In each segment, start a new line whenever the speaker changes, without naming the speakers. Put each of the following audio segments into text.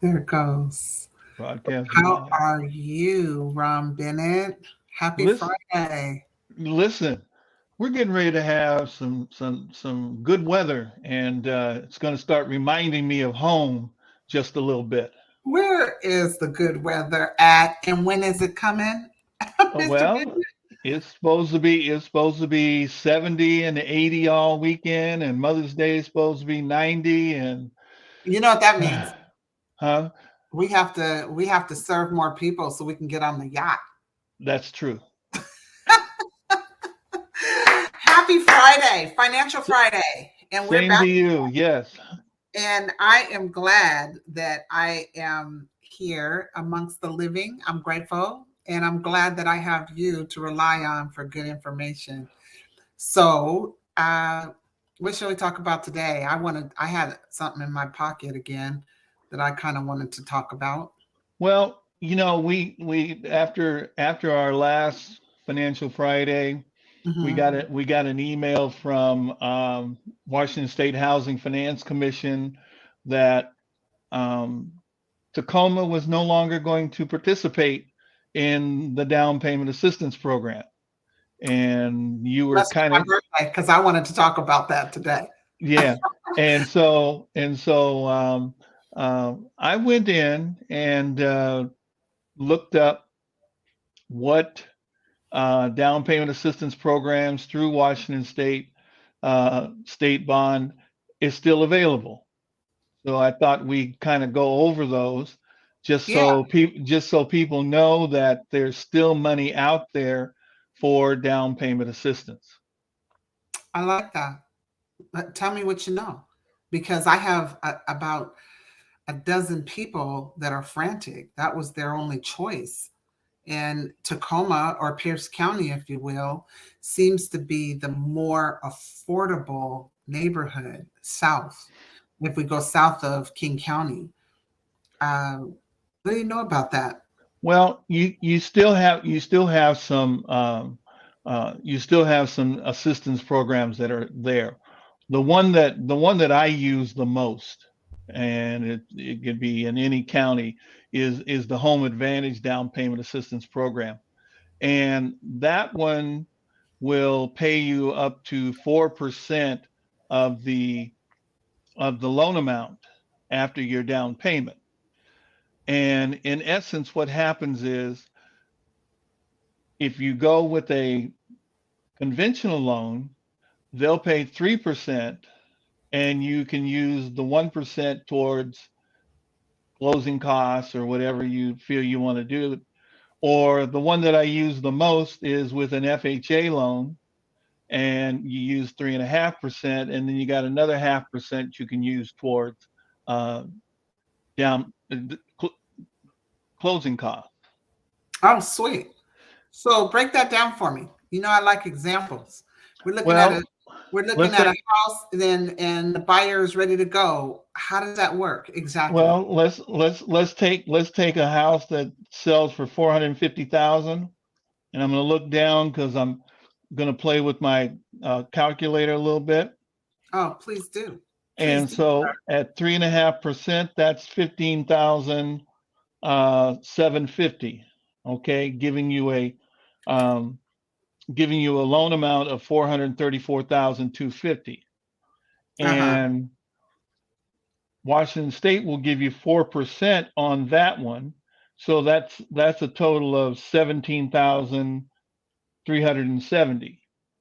There it goes.
Broadcasting
How
live.
are you, Ron Bennett? Happy
Listen,
Friday.
listen. We're getting ready to have some good weather, and it's going to start reminding me of home just a little bit.
Where is the good weather at and when is it coming? Mr.
Well,
Bennett?
it's supposed to be 70 and 80 all weekend, and Mother's Day is supposed to be 90, and
You know what that means?
huh?
We have to serve more people so we can get on the yacht.
That's true.
Happy Friday, Financial
S-
Friday. And we're
Same to
back.
you. Yes.
And I am glad that I am here amongst the living. I'm grateful. And I'm glad that I have you to rely on for good information. So, what shall we talk about today? I had something in my pocket again that I kind of wanted to talk about.
Well, we after our last Financial Friday,
Hmm.
we got an email from Washington State Housing Finance Commission that um, Tacoma was no longer going to participate in the down payment assistance program, and you were
Must be
kind
my
of
birthday because I wanted to talk about that today.
yeah, and so I went in and looked up what down payment assistance programs through Washington State State Bond is still available. So I thought we'd kind of go over those
Yeah,
just so people know that there's still money out there for down payment assistance.
I like that. Tell me what you know, because I have about a dozen people that are frantic. That was their only choice. And Tacoma, or Pierce County, if you will, seems to be the more affordable neighborhood south. If we go south of King County, what do you know about that?
Well, you still have some assistance programs that are there. The one that I use the most, and it could be in any county, is the Home Advantage Down Payment Assistance Program, and that one will pay you up to 4% of the loan amount after your down payment. And in essence, what happens is if you go with a conventional loan, they'll pay 3%, and you can use the 1% towards closing costs or whatever you feel you want to do. Or the one that I use the most is with an FHA loan, and you use 3.5%, and then you got another 0.5% you can use towards uh, down closing costs.
Oh, sweet. So break that down for me. You know, I like examples. We're looking at a
Well,
we're looking
let's
at a
say
house, then and the buyer is ready to go. How does that work exactly?
let's take a house that sells for 450,000, and I'm going to look down because I'm going to play with my calculator a little bit.
Oh, please do. Please
And
do.
so at 3.5%, that's 15,750. Okay, um, giving you a loan amount of 434,250,
Uh-huh.
and Washington State will give you 4% on that one. So that's a total of 17,370.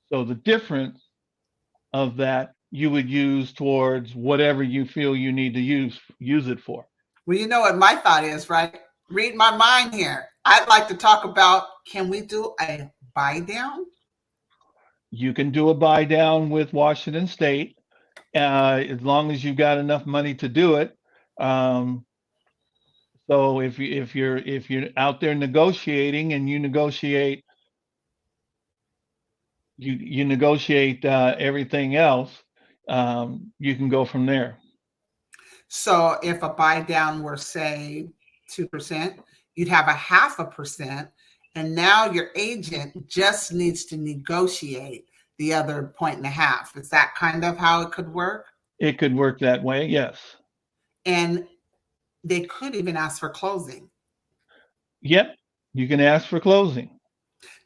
So the difference of that you would use towards whatever you feel you need to use it for.
Well, you know what my thought is, right? Read my mind here. I'd like to talk about, can we do a buy down?
You can do a buy down with Washington State as long as you've got enough money to do it. Um, so if you're out there negotiating and you negotiate everything else, you can go from there.
So if a buy down were say 2%, you'd have a 0.5%, and now your agent just needs to negotiate the other 1.5. Is that kind of how it could work?
It could work that way, yes.
And they could even ask for closing.
Yep, you can ask for closing.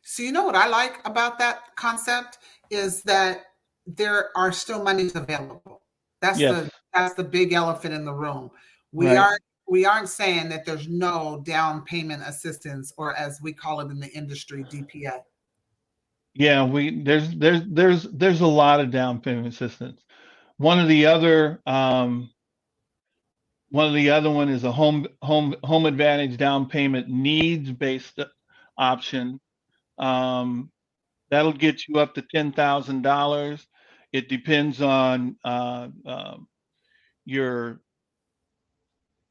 So you know what I like about that concept is that there are still monies available. That's
Yes,
the big elephant in the room. We
right.
aren't we aren't saying that there's no down payment assistance, or as we call it in the industry, DPA.
Yeah, we there's a lot of down payment assistance. One of the other one is a home advantage down payment needs based option. Um, that'll get you up to $10,000. It depends on your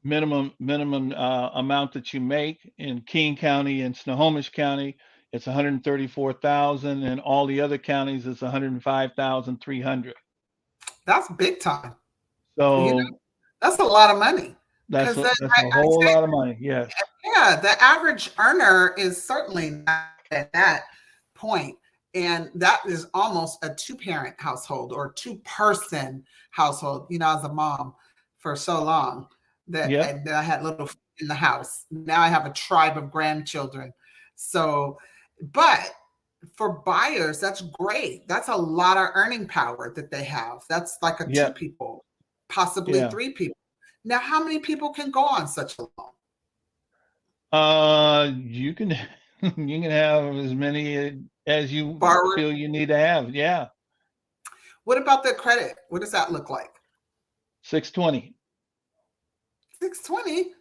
minimum amount that you make. In King County and Snohomish County, it's 134,000, and all the other counties it's 105,300.
That's big time. You know,
So
that's a lot of money.
that's
Because
a, that's a whole lot of money. Yes.
yeah, the average earner is certainly not at that point. And that is almost a two-parent household or two-person household. You know, as a mom for so long
Yep.
that I had little in the house. Now I have a tribe of grandchildren. So, but for buyers, that's great. That's a lot of earning power that they have. That's like a two
Yep.
people, possibly
Yeah.
three people. Now, how many people can go on such a loan?
You can you can have as many as you
Borrower.
feel you need to have. Yeah.
What about the credit? What does that look like?
620.
620.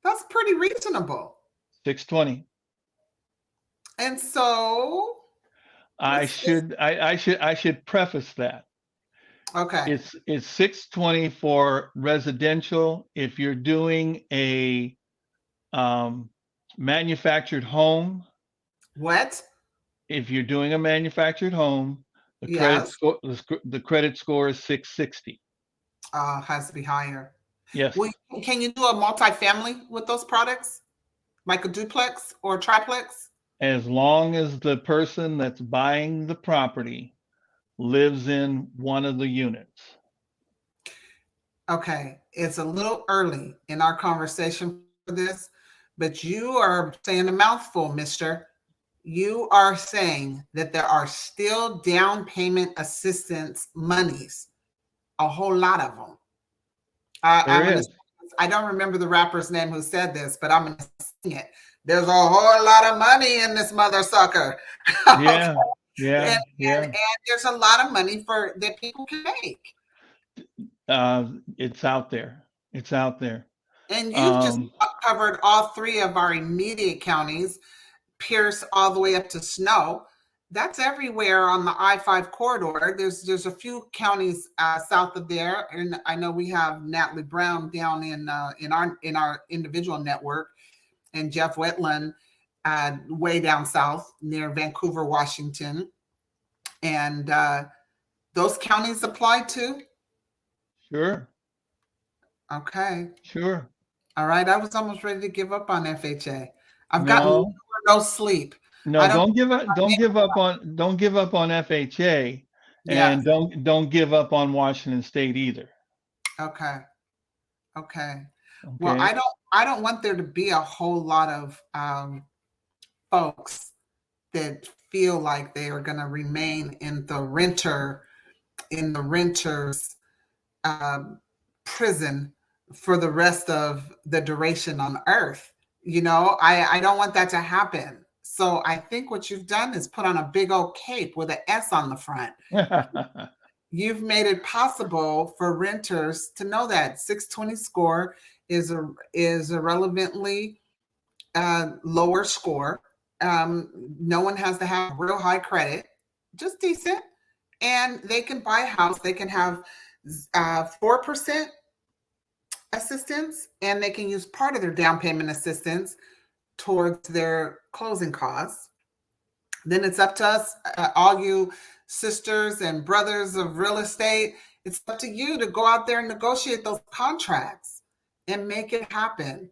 That's pretty reasonable.
620.
And so,
I
what's this?
should I should preface that.
Okay.
It's 620 for residential. If you're doing a um, manufactured home,
What?
if you're doing a manufactured home,
Yes.
the credit score is 660.
Has to be higher.
Yes.
Well, can you do a multifamily with those products? Like a duplex or a triplex?
As long as the person that's buying the property lives in one of the units.
Okay. It's a little early in our conversation for this, but you are saying a mouthful, mister. You are saying that there are still down payment assistance monies, a whole lot of them.
There
I'm gonna.
is.
I don't remember the rapper's name who said this, but I'm gonna sing it. There's a whole lot of money in this mother sucker. Okay.
Yeah.
And,
Yeah. Yeah.
and there's a lot of money for that people can make.
It's out there. It's out there.
And you've just
Um,
covered all three of our immediate counties, Pierce all the way up to Snow. That's everywhere on the I-5 corridor. There's a few counties south of there, and I know we have Natalie Brown down in our individual network, and Jeff Wetland way down south near Vancouver, Washington, and those counties apply too.
sure.
Okay,
Sure.
all right. I was almost ready to give up on FHA. I've gotten
No.
no sleep.
No,
I don't.
don't give up on FHA,
Yes.
and don't give up on Washington State either.
Okay. Okay. Well,
Okay.
I don't want there to be a whole lot of folks that feel like they are going to remain in the renter's um, prison for the rest of the duration on Earth. You know, I don't want that to happen. So I think what you've done is put on a big old cape with an S on the front. You've made it possible for renters to know that 620 score is a relevantly lower score. No one has to have real high credit, just decent, and they can buy a house. They can have 4% assistance, and they can use part of their down payment assistance towards their closing costs. Then it's up to us, all you sisters and brothers of real estate. It's up to you to go out there and negotiate those contracts and make it happen.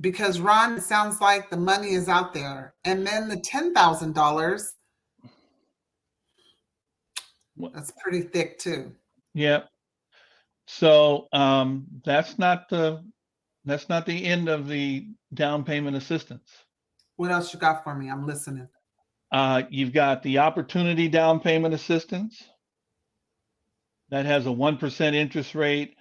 Because Ron, it sounds like the money is out there. And then the $10,000, that's pretty thick too.
Yeah. So that's not That's not the end of the down payment assistance.
What else you got for me? I'm listening.
You've got the opportunity down payment assistance that has a 1% interest rate.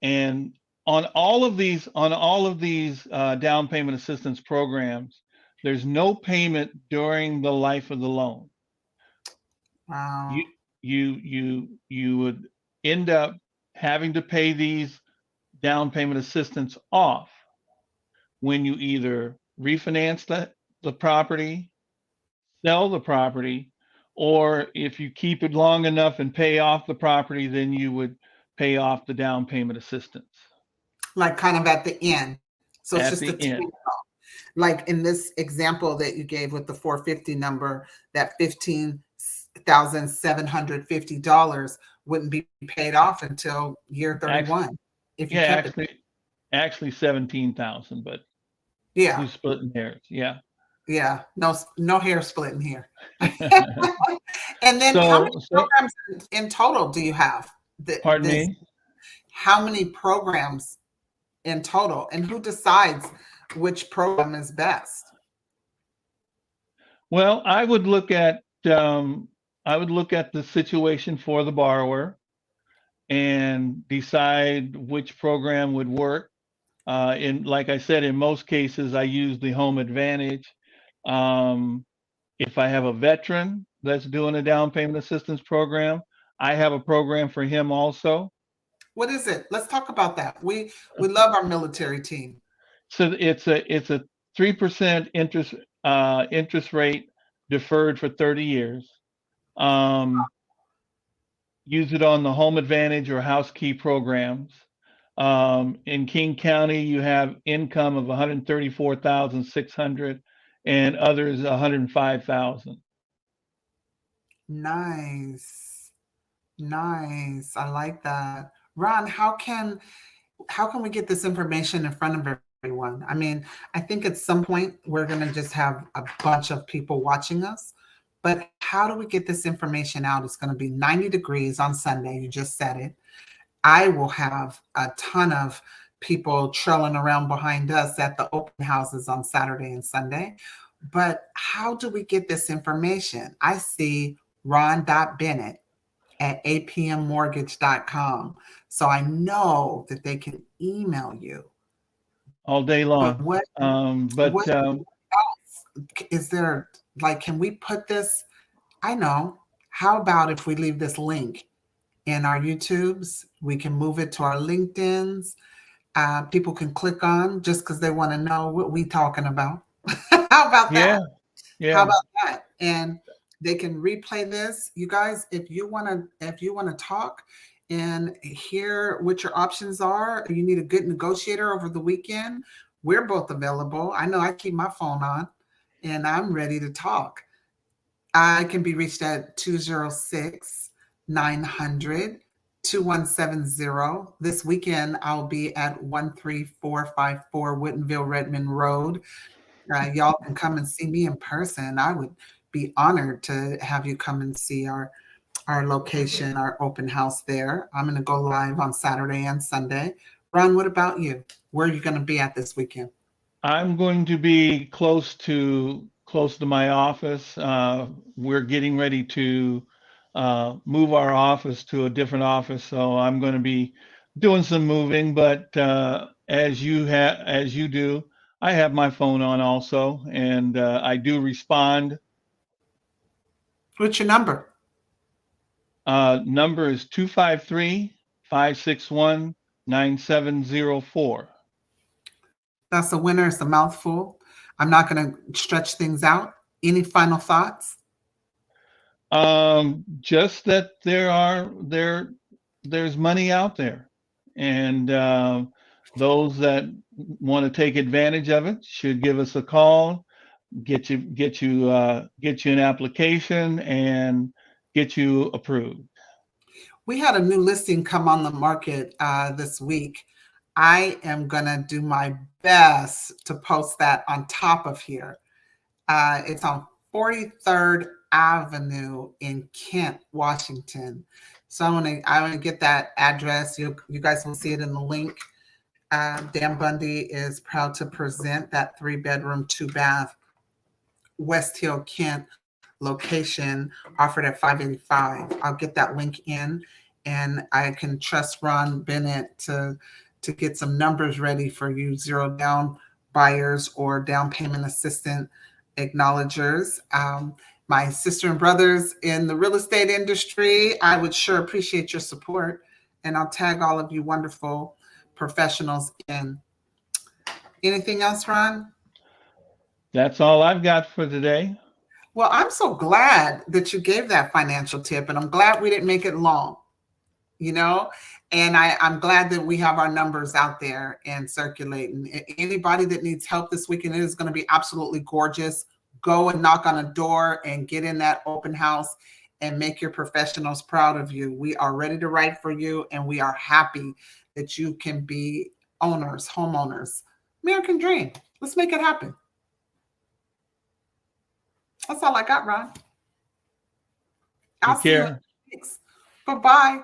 And on all of these down payment assistance programs, there's no payment during the life of the loan. You
Wow.
you would end up having to pay these down payment assistance off when you either refinance the property, sell the property, or if you keep it long enough and pay off the property, then you would pay off the down payment assistance
Like kind of at the end. So it's
at
just a
the end.
like in this example that you gave with the 450 number, that $15,750 wouldn't be paid off until year
Actually,
31 if you
yeah,
kept it.
actually 17,000, but
Yeah,
who's splitting hairs? Yeah.
yeah, no hair splitting here. And then how many
So
programs in total do you have?
pardon
This,
me.
how many programs in total, and who decides which program is best?
Well, I would look at the situation for the borrower and decide which program would work. Like I said, in most cases, I use the home advantage. Um, if I have a veteran that's doing a down payment assistance program, I have a program for him also.
What is it? Let's talk about that. We love our military team.
So it's a 3% interest rate deferred for 30 years. Um, Use it on the home advantage or house key programs. In King County, you have income of 134,600 and others 105,000.
Nice. Nice. I like that. Ron, how can we get this information in front of everyone? I mean, I think at some point we're going to just have a bunch of people watching us, but how do we get this information out? It's going to be 90 degrees on Sunday. You just said it. I will have a ton of people trailing around behind us at the open houses on Saturday and Sunday. But how do we get this information? I see Ron.Bennett at apmmortgage.com. So I know that they can email you.
All day
But
long. But
what else is there? Like, can we put this? I know. How about if we leave this link in our YouTubes? We can move it to our LinkedIn's. People can click on just because they want to know what we talking about. How about
yeah,
that? How
yeah.
about that? And they can replay this. You guys, if you want to talk and hear what your options are, you need a good negotiator over the weekend, we're both available. I know I keep my phone on and I'm ready to talk. I can be reached at 206 900 2170. This weekend, I'll be at 13454 Woodinville Redmond Road. Y'all can come and see me in person. I would be honored to have you come and see our location, our open house there. I'm going to go live on Saturday and Sunday. Ron, what about you? Where are you going to be at this weekend?
I'm going to be close to my office. We're getting ready to move our office to a different office, so I'm going to be doing some moving. But as you do, I have my phone on also, and I do respond.
What's your number?
Number is 253-561-9704.
That's a winner. It's a mouthful. I'm not going to stretch things out. Any final thoughts?
Just that there's money out there, and those that want to take advantage of it should give us a call, get you an application, and get you approved.
We had a new listing come on the market this week. I am going to do my best to post that on top of here. It's on 43rd Avenue in Kent, Washington. So I want to get that address. You guys will see it in the link. Dan Bundy is proud to present that 3-bedroom, 2-bath West Hill, Kent location offered at 585. I'll get that link in, and I can trust Ron Bennett to get some numbers ready for you, zero down buyers or down payment assistant acknowledgers. My sister and brothers in the real estate industry, I would sure appreciate your support, and I'll tag all of you wonderful professionals in. Anything else, Ron?
That's all I've got for today.
Well, I'm so glad that you gave that financial tip, and I'm glad we didn't make it long, you know, and I'm glad that we have our numbers out there and circulating. Anybody that needs help this weekend, it is going to be absolutely gorgeous. Go and knock on a door and get in that open house and make your professionals proud of you. We are ready to write for you, and we are happy that you can be owners, homeowners. American dream. Let's make it happen. That's all I got, Ron. I'll
Take
see you in
care.
6 weeks. Bye-bye.